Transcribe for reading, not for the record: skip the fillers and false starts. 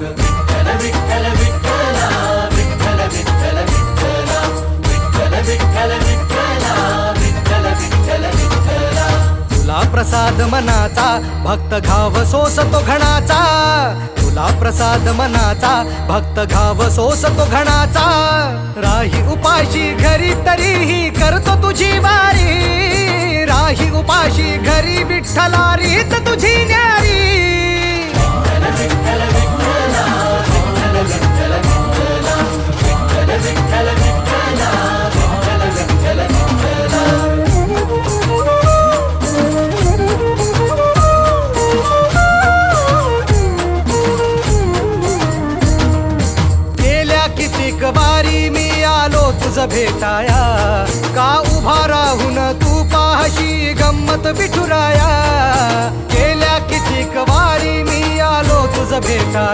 पांडुरंग विठ्ठल विठ्ठल विठ्ठला विठ्ठल विठ्ठल विठ्ठला विठ्ठल विठ्ठल विठ्ठला विठ्ठल विठ्ठल विठ्ठला तुला प्रसाद मनाचा भक्त घाव सोसतो घणाचा तुला प्रसाद मनाचा भक्त घाव सोसतो घणाचा राही उपाशी घरी तरीही करतो तुझी वारी राही उपाशी घरी विठ्ठला रीत तुझी न्यारी विठ्ठल विठ्ठला विठ्ठल विठ्ठल विठ्ठला विठ्ठल विठ्ठल विठ्ठला विठ्ठल विठ्ठल विठ्ठला कितीक वारी मी आलो तुझ भेटाया का उभा राहून तू पाहशी गंमत विठुराया गेल्या कितीक वारी मी आलो तुझ भेटाया